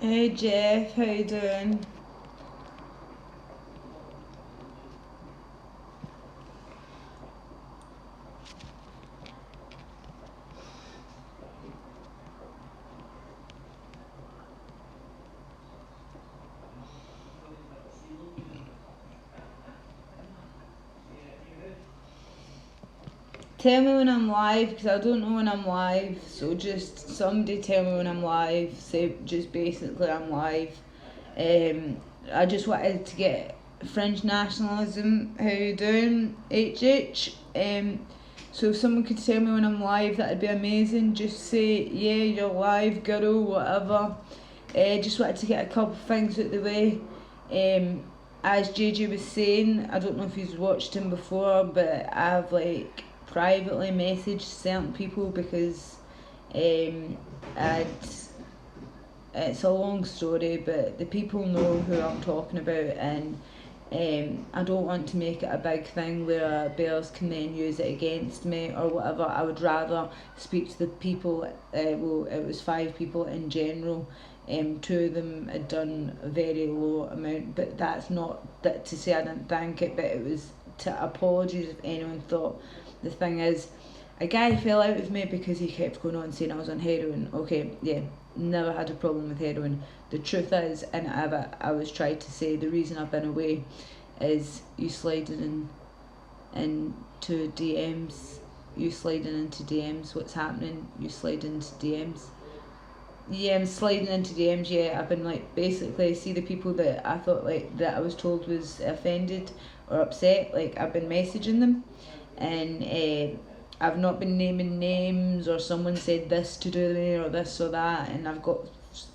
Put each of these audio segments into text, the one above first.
Hey Jeff, how you doing? Tell me when I'm live, because I don't know when I'm live, so just somebody tell me when I'm live, say just basically I'm live. I just wanted to get French nationalism, how you doing, HH? So if someone could tell me when I'm live, that'd be amazing. Just say, yeah, you're live, girl, whatever. Just wanted to get a couple of things out the way. As JJ was saying, I don't know if he's watched him before, but I've privately messaged certain people because it's a long story, but the people know who I'm talking about, and I don't want to make it a big thing where bears can then use it against me or whatever. I would rather speak to the people. Well, it was 5 people in general. 2 of them had done a very low amount, but that's not that to say I didn't thank it, but it was to apologies if anyone thought. The thing is, a guy fell out with me because he kept going on saying I was on heroin. Okay, yeah, never had a problem with heroin. The truth is, and I was trying to say, the reason I've been away is you sliding into DMs. You sliding into DMs. What's happening? You slide into DMs. Yeah, I'm sliding into DMs. Yeah, I've been basically see the people that I thought that I was told was offended or upset. I've been messaging them, and I've not been naming names or someone said this to do me or this or that, and I've got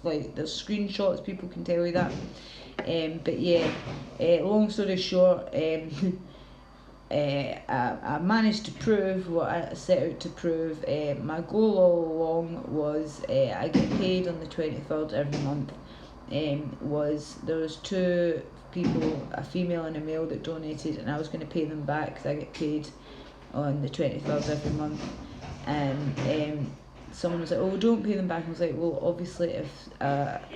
there's screenshots, people can tell you that. But yeah, long story short, I managed to prove what I set out to prove. My goal all along was I get paid on the 23rd every month. There was 2 people, a female and a male, that donated, and I was going to pay them back because I get paid on the 23rd every month. And someone was like, oh, don't pay them back. I was like, well, obviously if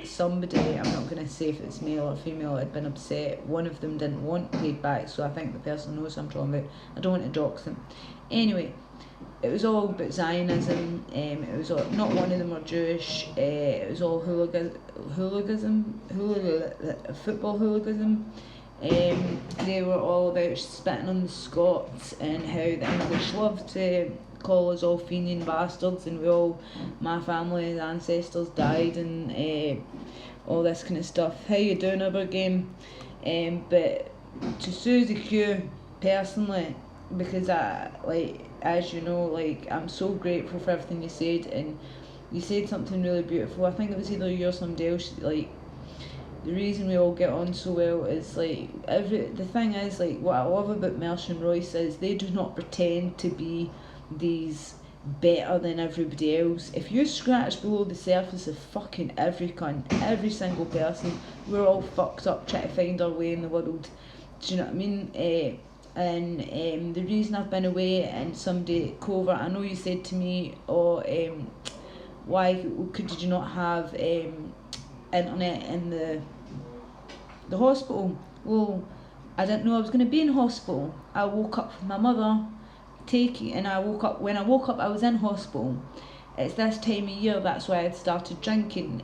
somebody, I'm not going to say if it's male or female, had been upset, one of them didn't want paid back, so I think the person knows what I'm talking about. I don't want to dox them. Anyway, it was all about Zionism. It was all, not one of them were Jewish. It was all football hooliganism. They were all about spitting on the Scots and how the English loved to call us all Fenian bastards, and my family's ancestors died, and all this kind of stuff. How you doing, over game? But to Susie Q personally, because as you know, I'm so grateful for everything you said, and you said something really beautiful. I think it was either you or somebody else. The reason we all get on so well is the thing is what I love about Mersh and Royce is they do not pretend to be these better than everybody else. If you scratch below the surface of fucking every cunt, every single person, we're all fucked up trying to find our way in the world. Do you know what I mean? And the reason I've been away, and somebody covert, I know you said to me, why did you not have internet in the hospital? Well, I didn't know I was going to be in hospital. I woke up with my mother when I woke up I was in hospital. It's this time of year, that's why I'd started drinking.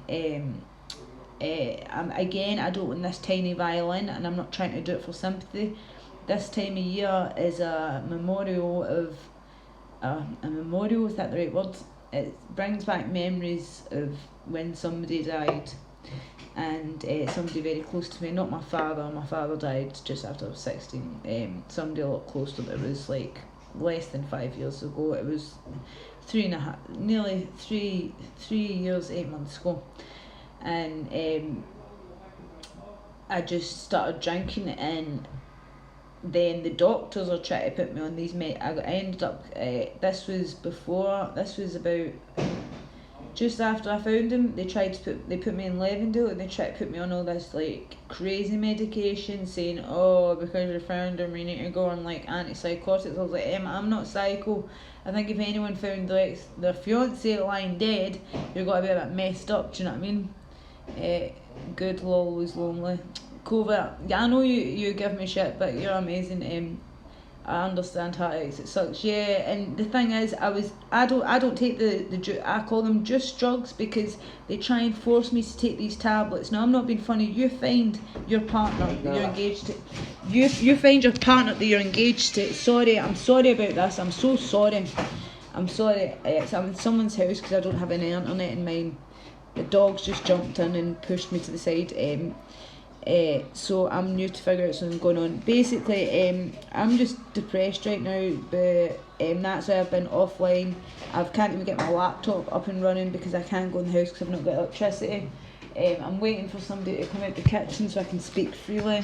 Again, I don't want this tiny violin, and I'm not trying to do it for sympathy. This time of year is a memorial of is that the right word? It brings back memories of when somebody died, and somebody very close to me, not my father died just after I was 16. Somebody a lot closer, that was less than 5 years ago. It was 3.5, nearly 3 years, 8 months ago, and I just started drinking, and then the doctors are trying to put me on these I ended up this was about just after I found him. They put me in Levendale, and they tried to put me on all this crazy medication, saying, oh, because you found him you need to go on antipsychotics. I was like, I'm not psycho. I think if anyone found their fiance lying dead, you've got to be a bit messed up, do you know what I mean? Good lol was lonely. Covert, yeah, I know you give me shit, but you're amazing. I understand how it sucks. Yeah, and the thing is, I don't take I call them just drugs because they try and force me to take these tablets. Now I'm not being funny. You find your partner that you're engaged to. You find your partner that you're engaged to. Sorry, I'm sorry about this. I'm so sorry. I'm sorry. I'm in someone's house because I don't have any internet in mine. The dogs just jumped in and pushed me to the side. So I'm new to figure out something going on. Basically, I'm just depressed right now, but that's why I've been offline. I can't even get my laptop up and running because I can't go in the house because I've not got electricity. I'm waiting for somebody to come out the kitchen so I can speak freely.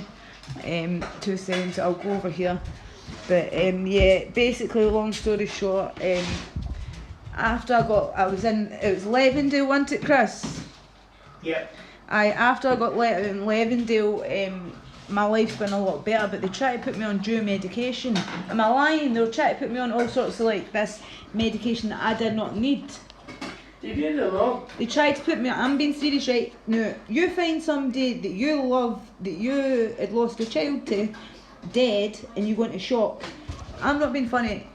2 seconds, I'll go over here. But yeah, basically, long story short, after it was Levendale, wasn't it, Chris? Yep. After I got let out in Levendale, my life's been a lot better, but they try to put me on dual medication. Am I lying? They were trying to put me on all sorts of like this medication that I did not need. Did you know? They tried to put me on, I'm being serious right now. You find somebody that you love, that you had lost a child to, dead, and you go into shock. I'm not being funny.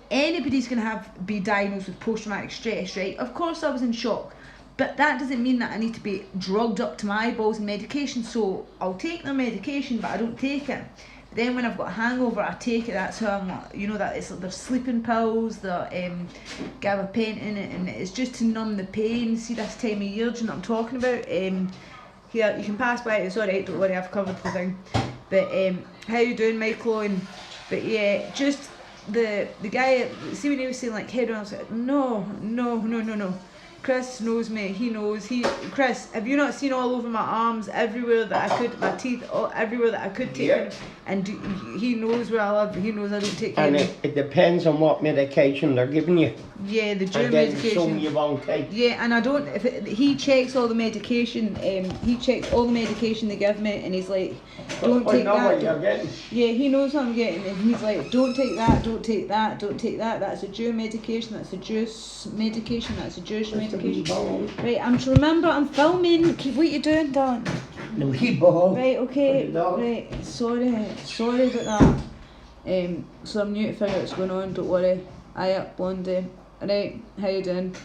Anybody's going to be diagnosed with post-traumatic stress, right? Of course I was in shock. But that doesn't mean that I need to be drugged up to my eyeballs in medication. So I'll take the medication, but I don't take it. But then when I've got a hangover, I take it. That's how I'm, there's sleeping pills, the gabapentin, and it's just to numb the pain. See this time of year, do you know what I'm talking about? Here, you can pass by it. It's alright, don't worry, I've covered the thing. But how you doing, Michael? But yeah, just the guy. See when he was saying like heroin, I was like, no. Chris knows me, he knows. Chris, have you not seen all over my arms, everywhere that I could, my teeth, everywhere that I could take him? And he knows where I live, he knows I don't take him. And it depends on what medication they're giving you. Yeah, the dual medication. Some you won't take. Yeah, and I don't, he checks all the medication, he checks all the medication they give me, and he's like, don't take that. What you're getting. Yeah, he knows what I'm getting, and he's like, don't take that, don't take that, don't take that. That's a dual medication, that's a juice medication, that's a juice medication. Right, I'm to remember, I'm filming. What you doing, darling? The wee ball. Right, okay. Right, sorry about that. So I'm new to figure out what's going on. Don't worry. Hiya, Blondie. Right, how you doing?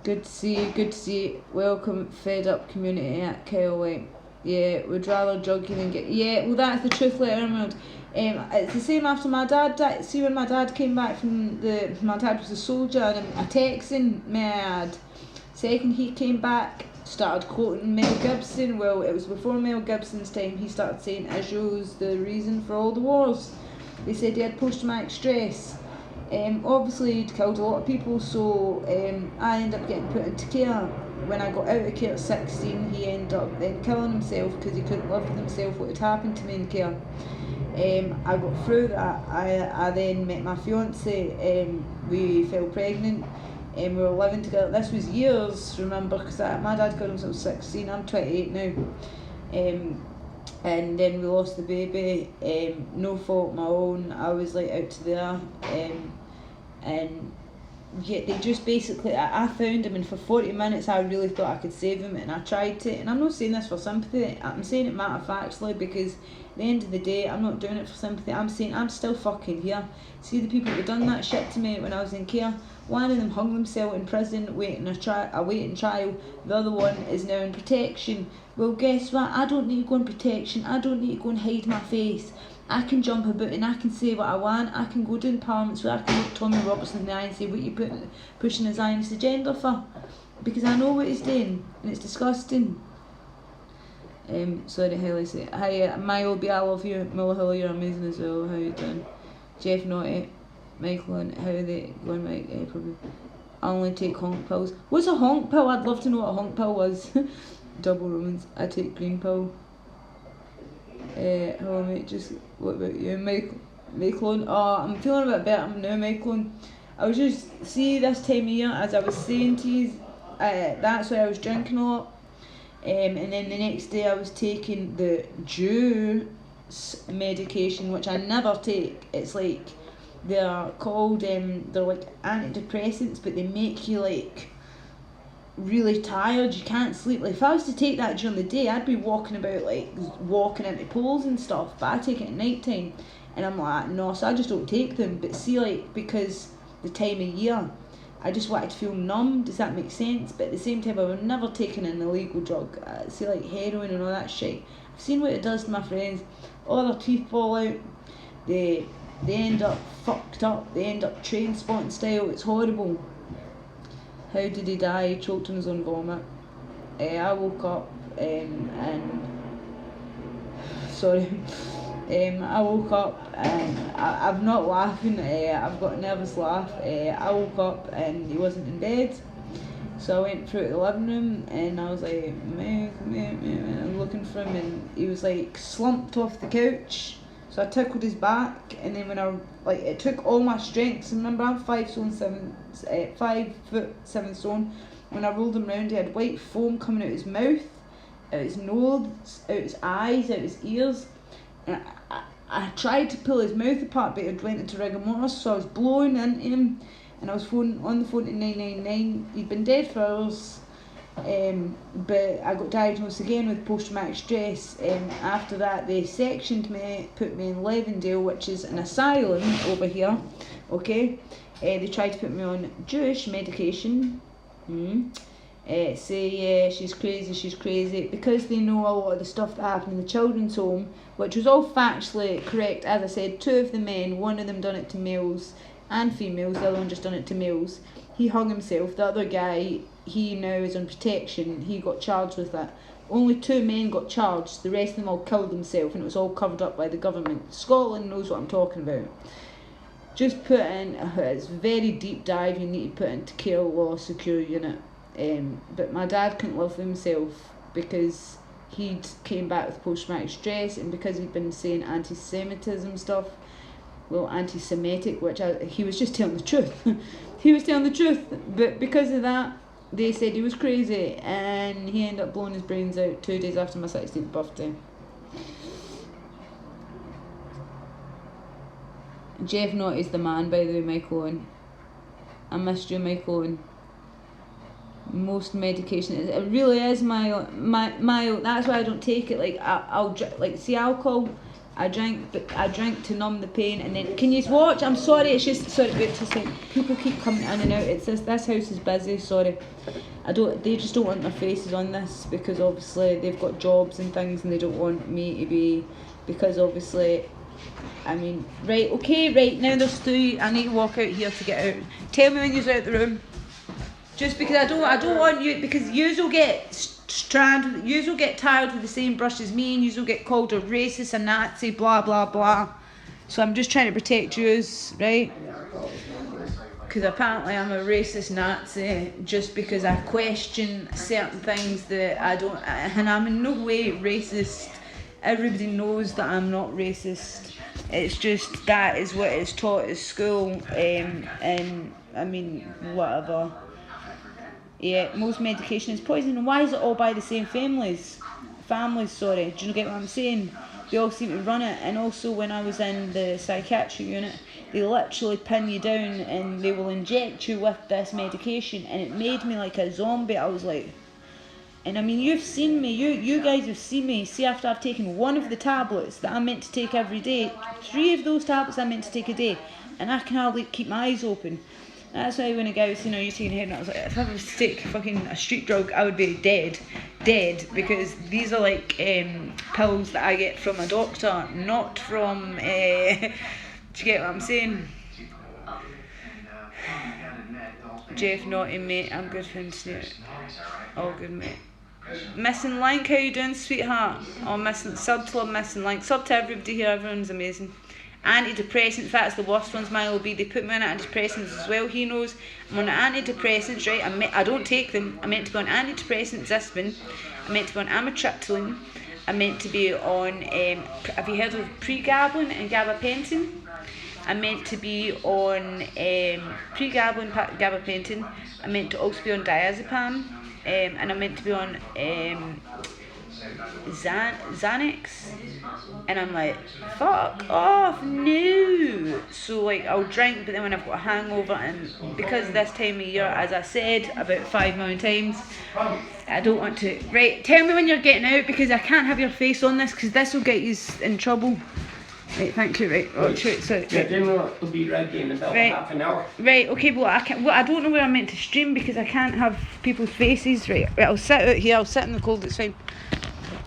Good to see you. Welcome, fed up community at Kyle. Yeah, we'd rather drug you than get. Yeah, well that's the truth, Leonard. It's the same after my dad died. See when my dad came back from my dad was a soldier, and a Texan, mad. Second he came back, started quoting Mel Gibson. Well, it was before Mel Gibson's time. He started saying Israel's the reason for all the wars. They said he had post-traumatic stress. Obviously he'd killed a lot of people, so I ended up getting put into care. When I got out of care at 16, he ended up then killing himself because he couldn't live with himself what had happened to me in care. I got through that. I then met my fiance. We fell pregnant. We were living together. This was years, remember, because my dad got himself 16. I'm 28 now. And then we lost the baby. No fault my own. I was like out to there. And yeah, they just basically, I found him, and for 40 minutes I really thought I could save him, and I tried to. And I'm not saying this for sympathy, I'm saying it matter-of-factly, because at the end of the day, I'm not doing it for sympathy. I'm saying I'm still fucking here. See the people who done that shit to me when I was in care? One of them hung themselves in prison awaiting trial. The other one is now in protection. Well, guess what? I don't need to go in protection. I don't need to go and hide my face. I can jump about and I can say what I want. I can go down parliaments where I can look Tommy Robertson in the eye and say, what you pushing his Zionist agenda for? Because I know what he's doing, and it's disgusting. Sorry, how I say it. Hi, my old B, I love you. Mullahill, you're amazing as well. How you doing? Jeff Naughty, Michael, and how are they going, Mike? Probably. I only take honk pills. What's a honk pill? I'd love to know what a honk pill was. Double Romans. I take green pill. Hello mate, just what about you, Michael? Oh, I'm feeling a bit better now, Michael. I was just, see this time of year, as I was saying to you, that's why I was drinking a lot. And then the next day I was taking the juice medication, which I never take. It's like, they're called, they're like antidepressants, but they make you like really tired, you can't sleep. Like if I was to take that during the day, I'd be walking about, like walking into pools and stuff, but I take it at night time, and I'm like, no, so I just don't take them. But see, like, because the time of year, I just wanted to feel numb, does that make sense? But at the same time, I would never take an illegal drug. See, like heroin and all that shit, I've seen what it does to my friends. All their teeth fall out, they end up fucked up, they end up train spotting style, it's horrible. How did he die? He choked on his own vomit. I woke up and sorry. I woke up and I'm not laughing. I've got a nervous laugh. I woke up and he wasn't in bed, so I went through to the living room and I was like, meh, and I'm looking for him, and he was like slumped off the couch. So I tickled his back, and then when it took all my strength. Remember, I'm 5 foot 7 stone. When I rolled him round, he had white foam coming out his mouth, out his nose, out his eyes, out his ears. And I tried to pull his mouth apart, but it went into rigor mortis. So I was blowing into him, and I was on the phone to 999. He'd been dead for hours. But I got diagnosed again with post-traumatic stress. After that, they sectioned me, put me in Levendale, which is an asylum over here. Okay, they tried to put me on Jewish medication. Say yeah, she's crazy, because they know a lot of the stuff that happened in the children's home, which was all factually correct. As I said, 2 of the men, one of them done it to males and females, the other one just done it to males. He hung himself. The other guy, he now is on protection. He got charged with that. Only 2 men got charged. The rest of them all killed themselves, and it was all covered up by the government. Scotland knows what I'm talking about. Just put in, it's a very deep dive, you need to put into care law secure unit. But my dad couldn't live with himself because he'd came back with post-traumatic stress, and because he'd been saying anti-Semitism stuff, well, anti-Semitic, which he was just telling the truth. He was telling the truth, but because of that, they said he was crazy, and he ended up blowing his brains out 2 days after my 16th birthday. Jeff Knott is the man, by the way, Michael Owen. I missed you, Michael Owen. Most medication, it really is my that's why I don't take it. Like I'll see alcohol, I drink to numb the pain, and then can you watch? I'm sorry, it's just sorry, but it's just like people keep coming in and out. It's this house is busy. Sorry, they just don't want their faces on this because obviously they've got jobs and things, and they don't want me to be, because obviously, I mean, right, okay, right now there's 2. I need to walk out here to get out. Tell me when you're out the room. Just because I don't want you, because yous will get stranded, yous will get tired with the same brush as me, and yous will get called a racist, a Nazi, blah blah blah. So I'm just trying to protect yous, right? Because apparently I'm a racist Nazi just because I question certain things that I don't, and I'm in no way racist. Everybody knows that I'm not racist. It's just that is what is taught at school, and I mean whatever. Yeah, most medication is poison. And why is it all by the same families? Sorry. Do you get what I'm saying? They all seem to run it. And also when I was in the psychiatric unit, they literally pin you down and they will inject you with this medication, and it made me like a zombie. I was like, and I mean, you've seen me, you guys have seen me. See, after I've taken 1 of the tablets that I'm meant to take every day, 3 of those tablets I'm meant to take a day, and I can hardly keep my eyes open. That's why when a guy was saying, you're taking heroin, I was like, if I was to take fucking a street drug, I would be dead, because these are like pills that I get from a doctor, not from, do you get what I'm saying? Jeff, naughty mate, I'm good friends too. All good, mate. Missing Link, how you doing, sweetheart? Oh, sub to Missing Link, sub to everybody here, everyone's amazing. Antidepressants, that's the worst ones. Mine will be, they put me on antidepressants as well. He knows I'm on antidepressants, right? I don't take them. I'm meant to be on antidepressants, Zispin. I'm meant to be on amitriptyline. I'm meant to be on, have you heard of pregabalin and gabapentin? I'm meant to be on pregabalin, gabapentin. I'm meant to also be on diazepam, and I'm meant to be on Xanax, and I'm like, fuck off, no. So like I'll drink, but then when I've got a hangover, and because this time of year, as I said about 5 million times, I don't want to. Right, tell me when you're getting out, because I can't have your face on this, because this will get you in trouble. Right, thank you. Right, so Your dinner will be ready in about half an hour. Right, okay, well I don't know where I'm meant to stream, because I can't have people's faces. Right, I'll sit out here. I'll sit in the cold. It's fine.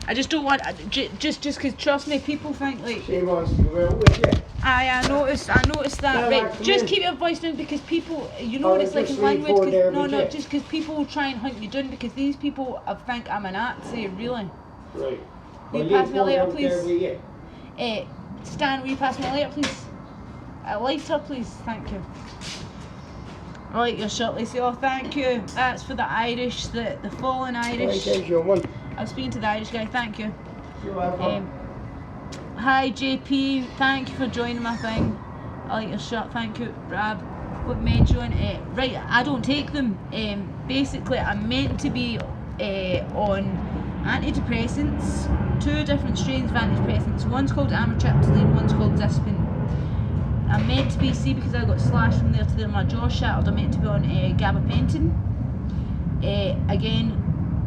I just don't want, just because, trust me, people think like. She wants to go out with you. I noticed that. No, right, just keep your voice down, because people, you know what it's like in language. Just because people will try and hunt you down, because these people think I'm an Nazi, really. Right. Will you pass me a lighter, please? Stan, will you pass me a lighter, please? A lighter, please. Thank you. I like your shirt, Lacey. Oh, thank you. That's for the Irish, the fallen Irish. Right, your one. I was speaking to the Irish guy. Thank you. You're welcome. Hi JP, thank you for joining my thing. I like your shirt, thank you. Rab, what made you on it? Right, I don't take them. Basically, I'm meant to be on antidepressants, 2 different strains of antidepressants. One's called amitriptyline, one's called Zispin. I'm meant to be, see, because I got slashed from there to there, my jaw shattered, I'm meant to be on gabapentin. Again,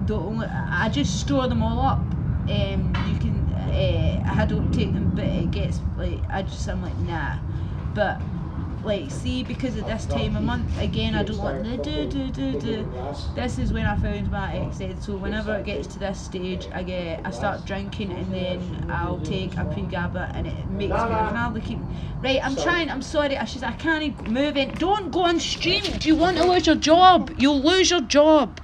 I just store them all up. You can. I don't take them, but it gets like I'm like nah. But like, see, because of this time of month, again, I don't want the do. This is when I found my ex-ed. So whenever it gets to this stage, I start drinking, and then I'll take a pre-GABA, and it makes me I can hardly keep. Right, I'm trying. I'm sorry. I can't move in. Don't go on stream. Do you want to lose your job? You'll lose your job.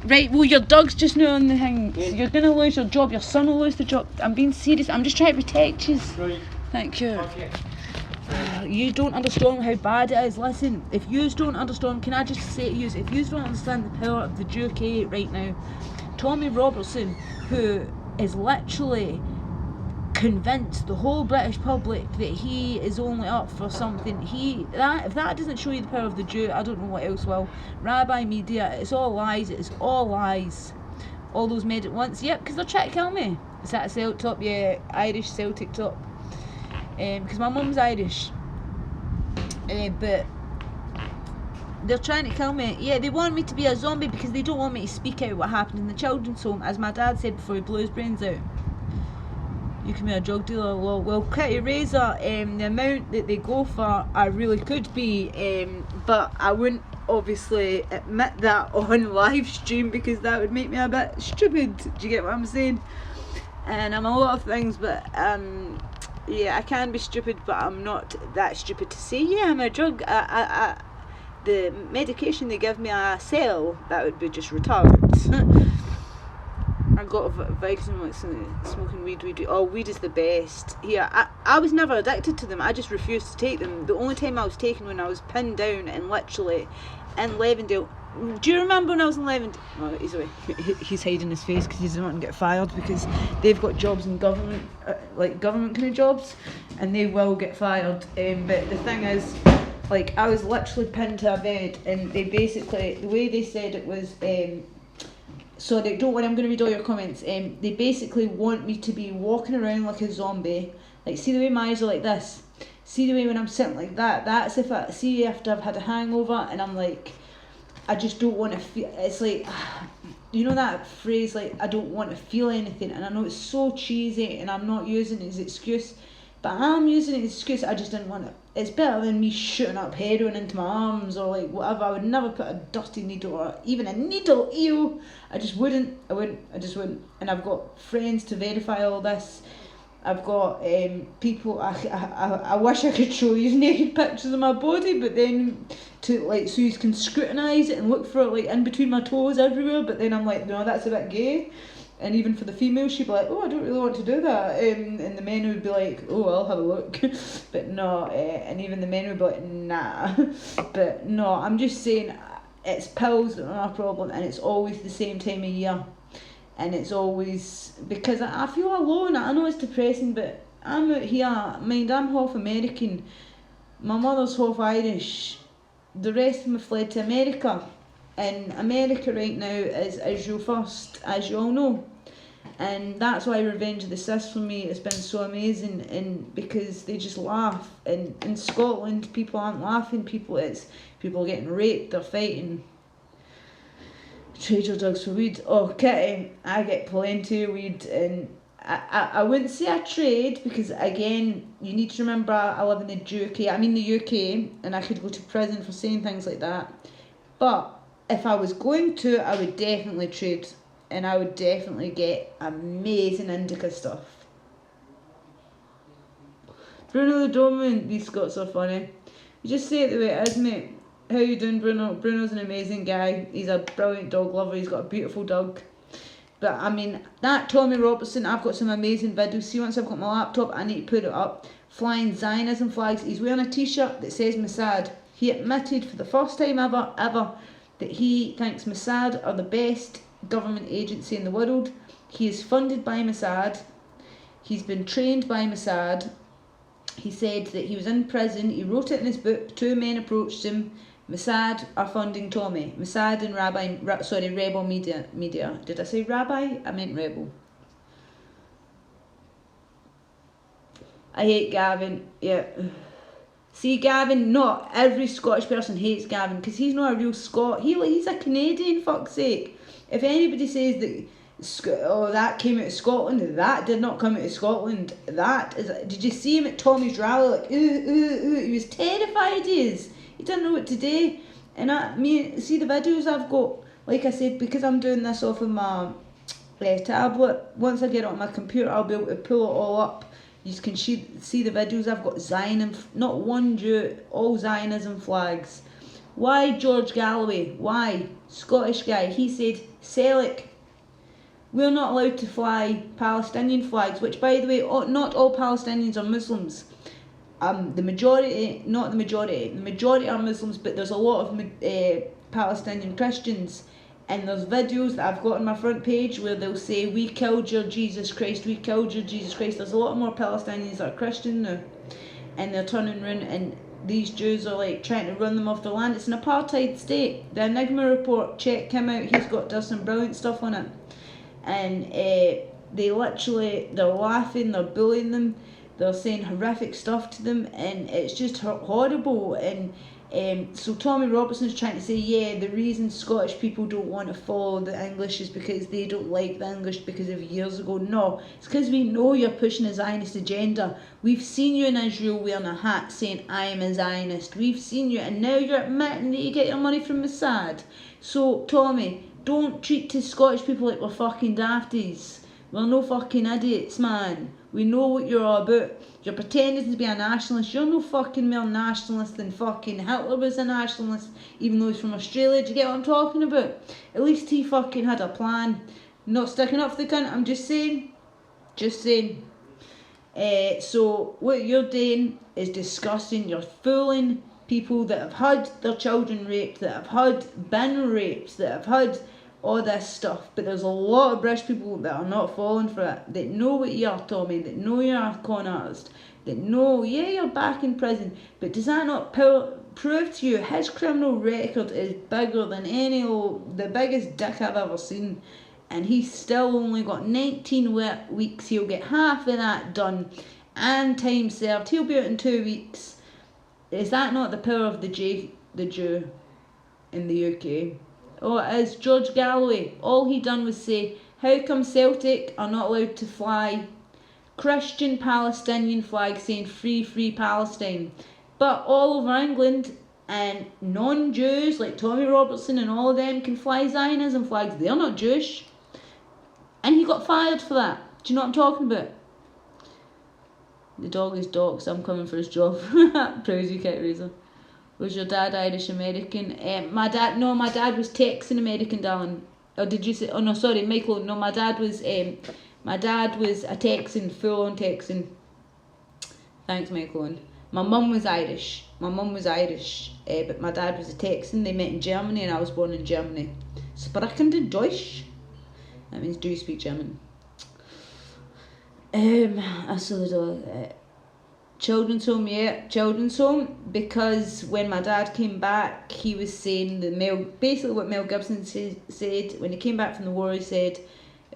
Right, well, your dog's just now on the thing. So you're going to lose your job. Your son will lose the job. I'm being serious. I'm just trying to protect you. Right. Thank you. Okay. You don't understand how bad it is. Listen, if you don't understand, can I just say to you, if you don't understand the power of the UK right now, Tommy Robertson, who is literally convinced the whole British public that he is only up for something, if that doesn't show you the power of the Jew, I don't know what else will. Rabbi media, it's all lies. All those made it once, yep, because they're trying to kill me. Is that a Celtic top? Yeah, Irish Celtic top. Because my mum's Irish, but they're trying to kill me. Yeah, they want me to be a zombie because they don't want me to speak out what happened in the children's home, as my dad said before he blew his brains out. You can be a drug dealer, lol. Well, Kitty Razor, the amount that they go for, I really could be, but I wouldn't obviously admit that on live stream, because that would make me a bit stupid. Do you get what I'm saying? And I'm a lot of things, but yeah, I can be stupid, but I'm not that stupid to say, yeah, I'm a drug. The medication they give me, I sell. That would be just retarded. I got a Vicodin, like smoking weed. Oh, weed is the best. Yeah, I was never addicted to them. I just refused to take them. The only time I was taken when I was pinned down and literally in Levendale. Do you remember when I was in Levendale? Oh, he's away. He's hiding his face because he doesn't want to get fired, because they've got jobs in government, like government kind of jobs, and they will get fired. But the thing is, like, I was literally pinned to a bed, and they basically, the way they said it was, sorry, don't worry, I'm going to read all your comments. They basically want me to be walking around like a zombie. Like, see the way my eyes are like this? See the way when I'm sitting like that? That's if I, see after I've had a hangover and I'm like, I just don't want to feel, it's like, you know that phrase, like, I don't want to feel anything, and I know it's so cheesy and I'm not using it as an excuse, but I'm using it as an excuse. I just didn't want to. It's better than me shooting up heroin into my arms or like whatever. I would never put a dirty needle or even a needle, ew. I just wouldn't. And I've got friends to verify all this. I've got people, I wish I could show you naked pictures of my body, but then to like, so you can scrutinise it and look for it like in between my toes everywhere, but then I'm like, no, that's a bit gay. And even for the female, she'd be like, oh, I don't really want to do that. And the men would be like, oh, I'll have a look. But no, and even the men would be like, nah. But no, I'm just saying, it's pills that are my problem, and it's always the same time of year. And it's always, because I feel alone. I know it's depressing, but I'm out here, mind, I'm half American. My mother's half Irish. The rest of them fled to America. And America right now is Israel first, as you all know. And that's why Revenge of the Sith for me has been so amazing, and because they just laugh. And in Scotland, people aren't laughing. People getting raped. They're fighting. Trade your drugs for weed. Oh, Kitty, I get plenty of weed, and I wouldn't say I trade, because again, you need to remember I live in the UK, and I could go to prison for saying things like that. But if I was going to, I would definitely trade. And I would definitely get amazing indica stuff. Bruno the Doberman, these Scots are funny. You just say it the way it is, mate. How you doing, Bruno? Bruno's an amazing guy. He's a brilliant dog lover. He's got a beautiful dog. But I mean, that Tommy Robertson, I've got some amazing videos. See, once I've got my laptop, I need to put it up. Flying Zionism flags. He's wearing a t-shirt that says Mossad. He admitted for the first time ever, that he thinks Mossad are the best government agency in the world. He is funded by Mossad. He's been trained by Mossad. He said that he was in prison. He wrote it in his book. Two men approached him. Mossad are funding Tommy. Mossad and Rebel Media. Did I say Rabbi? I meant Rebel. I hate Gavin. Yeah. See, Gavin, not every Scottish person hates Gavin, because he's not a real Scot. He's a Canadian, fuck's sake. If anybody says that, that came out of Scotland, that did not come out of Scotland. That is. Did you see him at Tommy's rally? Like, ooh. He was terrified. He didn't know what to do. And see the videos I've got. Like I said, because I'm doing this off of my tablet. Once I get it on my computer, I'll be able to pull it all up. You can see the videos. I've got not one Jew, all Zionism flags. Why George Galloway? Why? Scottish guy. He said, Selleck, we're not allowed to fly Palestinian flags, which, by the way, not all Palestinians are Muslims. The majority are Muslims, but there's a lot of Palestinian Christians. And there's videos that I've got on my front page where they'll say, we killed your Jesus Christ, we killed your Jesus Christ. There's a lot more Palestinians that are Christian now. And they're turning around, and these Jews are like trying to run them off their land. It's an apartheid state. The Enigma report, check him out. Does some brilliant stuff on it. And they're laughing, they're bullying them, they're saying horrific stuff to them, and it's just horrible. And so Tommy Robertson's trying to say, yeah, the reason Scottish people don't want to follow the English is because they don't like the English because of years ago. No, it's because we know you're pushing a Zionist agenda. We've seen you in Israel wearing a hat saying, I am a Zionist. We've seen you, and now you're admitting that you get your money from Mossad. So, Tommy, don't treat the Scottish people like we're fucking dafties. We're no fucking idiots, man. We know what you're all about. You're pretending to be a nationalist. You're no fucking more nationalist than fucking Hitler was a nationalist, even though he's from Australia. Do you get what I'm talking about? At least he fucking had a plan. Not sticking up for the cunt. I'm just saying. So what you're doing is disgusting. You're fooling people that have had their children raped, that have been raped, that have had all this stuff. But there's a lot of British people that are not falling for it, that know what you are, Tommy, that know you're a con artist, that know, yeah, you're back in prison, but does that not prove to you his criminal record is bigger than the biggest dick I've ever seen? And he's still only got 19 weeks. He'll get half of that done and time served. He'll be out in 2 weeks. Is that not the power of the Jew in the UK? Oh, it is. George Galloway, all he done was say, how come Celtic are not allowed to fly Christian Palestinian flags saying free, free Palestine? But all over England, and non-Jews like Tommy Robertson and all of them can fly Zionism flags. They're not Jewish. And he got fired for that. Do you know what I'm talking about? The dog is doxed. I'm coming for his job. Praise you, Kit Razor. Was your dad Irish American? My dad was Texan American, darling. Or did you say? Oh no, sorry, Michael. No, my dad was a Texan, full on Texan. Thanks, Michael. My mum was Irish. But my dad was a Texan. They met in Germany, and I was born in Germany. Sprechen Sie Deutsch? That means, do you speak German? I saw the dog. Children's home, because when my dad came back, he was saying basically what Mel Gibson said when he came back from the war. He said,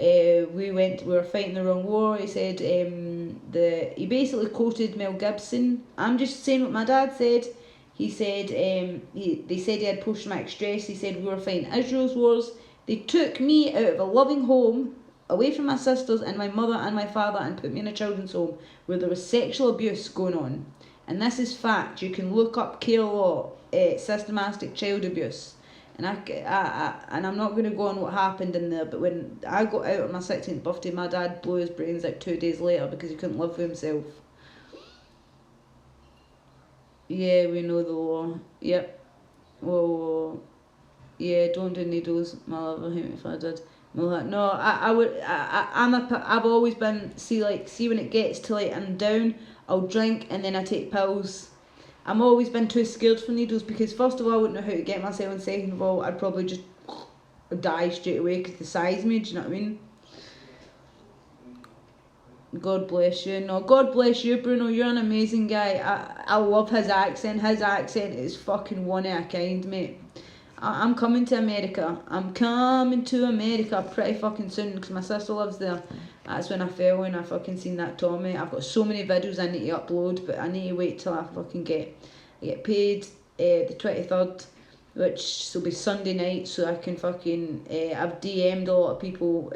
we were fighting the wrong war. He said he basically quoted Mel Gibson. I'm just saying what my dad said. He said they said he had post-traumatic stress. He said we were fighting Israel's wars. They took me out of a loving home, away from my sisters and my mother and my father, and put me in a children's home where there was sexual abuse going on. And this is fact. You can look up care law, systematic child abuse. And I'm not going to go on what happened in there, but when I got out on my 16th birthday, my dad blew his brains out 2 days later because he couldn't live with himself. Yeah, we know the law. Yep. Whoa. Yeah, don't do needles. My love, I hate me if I did. No, I've always been, see when it gets to like I'm down, I'll drink and then I take pills. I'm always been too scared for needles because first of all I wouldn't know how to get myself, and second of all I'd probably just die straight away because the size me, do you know what I mean? God bless you. No, God bless you, Bruno. You're an amazing guy. I love his accent. His accent is fucking one of a kind, mate. I'm coming to America. I'm coming to America pretty fucking soon because my sister lives there. That's when I fell when I fucking seen that Tommy. I've got so many videos I need to upload, but I need to wait till I fucking get paid the 23rd, which will be Sunday night, so I can fucking I've DM'd a lot of people,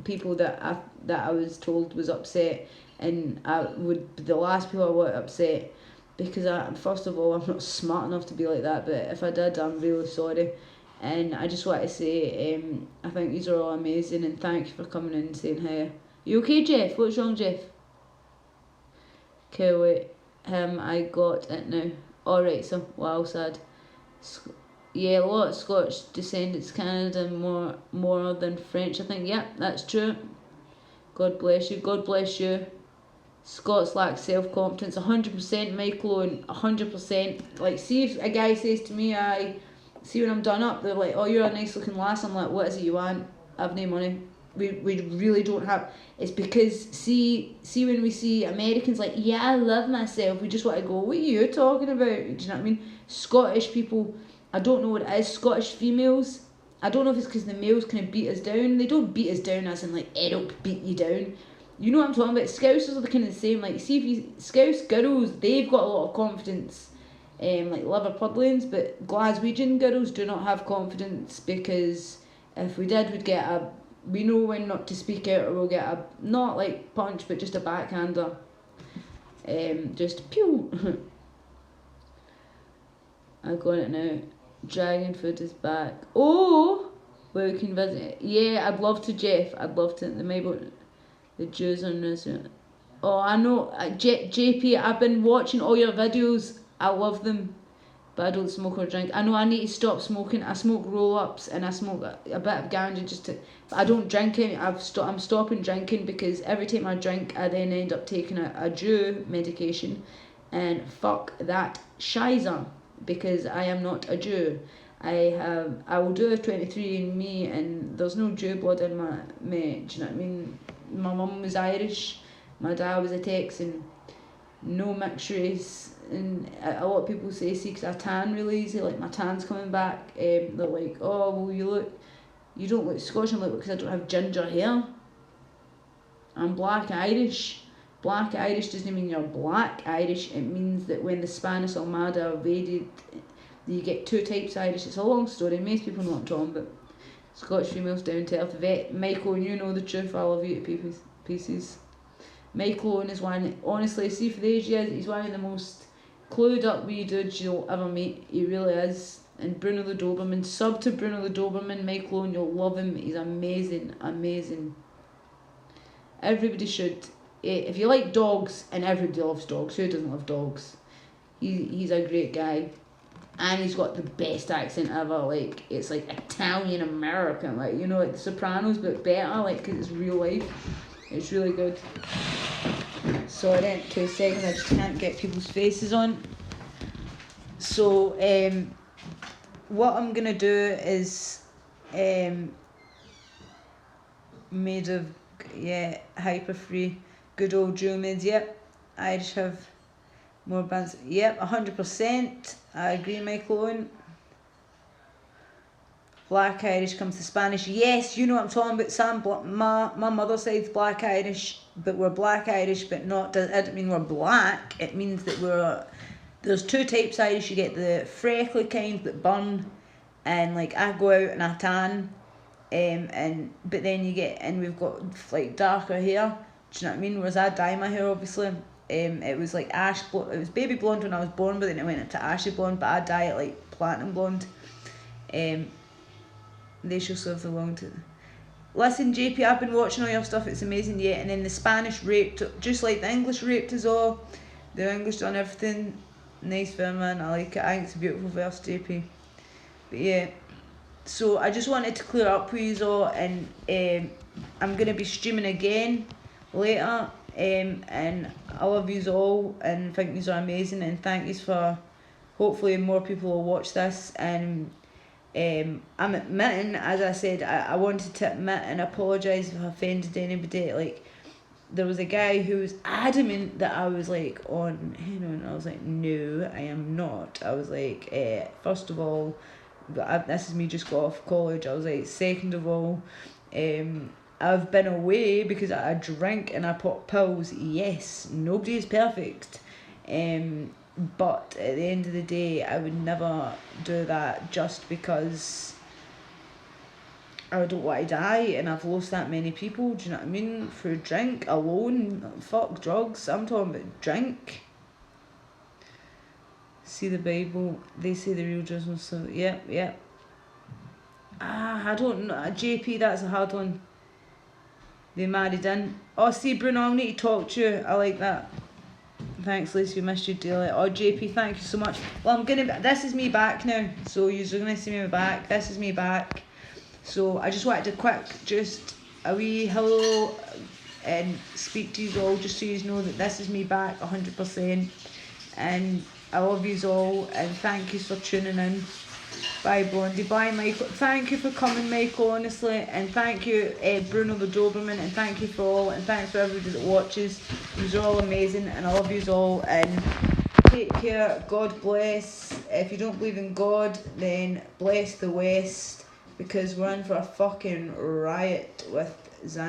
people that I was told was upset, and I would be the last people I want upset. Because first of all, I'm not smart enough to be like that, but if I did, I'm really sorry. And I just want to say, I think these are all amazing, and thank you for coming in and saying hi. You okay, Jeff? What's wrong, Jeff? Okay, wait. I got it now. Alright, so, wow, sad. Yeah, a lot of Scottish descendants, Canada, more than French, I think. Yeah, that's true. God bless you. God bless you. Scots lack self-confidence, 100%, Michael, and 100%. Like, see if a guy says to me, see when I'm done up, they're like, oh, you're a nice looking lass. I'm like, what is it you want? I've no money. We really don't have. It's because, see when we see Americans like, yeah, I love myself, we just want to go, what are you talking about? Do you know what I mean? Scottish people, I don't know what it is, Scottish females, I don't know if it's because the males kind of beat us down. They don't beat us down as in like, I don't beat you down. You know what I'm talking about? Scousers are the kind of the same. Like, see if you Scouse girls, they've got a lot of confidence, like Liverpudlians, but Glaswegian girls do not have confidence because if we did, we know when not to speak out, or we'll get a not like punch, but just a backhander. Just pew. I got it now. Dragon food is back. Oh, well, we can visit. Yeah, I'd love to, Jeff. I'd love to. The Jews on this. Oh, I know. JP, I've been watching all your videos. I love them. But I don't smoke or drink. I know I need to stop smoking. I smoke roll-ups and I smoke a bit of ganja but I don't drink any. I'm stopping drinking because every time I drink, I then end up taking a Jew medication. And fuck that shizer. Because I am not a Jew. I will do a 23andMe and there's no Jew blood in my do you know what I mean? My mum was Irish, my dad was a Texan, no mixed race, and a lot of people say, see, because I tan really easy, like my tan's coming back, they're like, oh, well, you don't look Scottish. I'm like, because I don't have ginger hair. I'm black Irish. Black Irish doesn't mean you're black Irish, it means that when the Spanish Armada invaded, you get two types of Irish. It's a long story, most people know what I'm talking about. Scottish females down to earth. Vet, Michael, you know the truth, I love you to pieces. Michael is one, honestly, see for the age he is, he's one of the most clued up wee dudes you'll ever meet. He really is. And Bruno the Doberman, sub to Bruno the Doberman, Michael, and you'll love him. He's amazing, amazing. Everybody should. If you like dogs, and everybody loves dogs, who doesn't love dogs? He's a great guy. And he's got the best accent ever, like, it's like Italian American, like, you know, like The Sopranos, but better, like, because it's real life. It's really good. Sorry, 2 seconds, I just can't get people's faces on. So, what I'm going to do is, made of, yeah, hyper free, good old Jew mids, yep. Irish have more bands, yep, 100%. I agree, Michael Owen. Black Irish comes to Spanish. Yes, you know what I'm talking about, Sam. My mother's side's Black Irish, but we're Black Irish, but not. It doesn't mean we're black. It means that we're. There's two types of Irish. You get the freckly kind that burn, and like I go out and I tan, but then you get, and we've got like darker hair. Do you know what I mean? Whereas I dye my hair, obviously. It was like ash blonde. It was baby blonde when I was born, but then it went into ashy blonde. But I dye it like platinum blonde. They shall serve the long to. Listen, JP, I've been watching all your stuff. It's amazing, yeah. And then the Spanish raped, just like the English raped us all. The English done everything. Nice film, man. I like it. I think it's a beautiful verse, JP. But yeah. So I just wanted to clear up with you all, and I'm gonna be streaming again later. And I love you all, and think you are amazing, and thank you for. Hopefully, more people will watch this, and I'm admitting, as I said, I wanted to admit and apologise if I offended anybody. Like, there was a guy who was adamant that I was like on heroin. I was like, no, I am not. I was like, first of all, this is me just got off college. I was like, second of all, I've been away because I drink and I pop pills. Yes, nobody is perfect. But at the end of the day, I would never do that just because I don't want to die, and I've lost that many people, do you know what I mean? Through drink alone. Fuck drugs, I'm talking about drink. See the Bible, they say the real judgment, so yep. I don't know, JP, that's a hard one. They married in. Oh, see Bruno, I need to talk to you, I like that. Thanks, Lacy, we missed you daily. Oh, JP, thank you so much. Well, this is me back now. So you're going to see me back. This is me back. So I just wanted to just a wee hello and speak to you all, just so you know that this is me back 100%. And I love you all, and thank you for tuning in. Bye, Blondie. Bye, Michael. Thank you for coming, Michael, honestly. And thank you, Bruno the Doberman. And thank you for all. And thanks for everybody that watches. You're all amazing. And I love you all. And take care. God bless. If you don't believe in God, then bless the West. Because we're in for a fucking riot with Zion.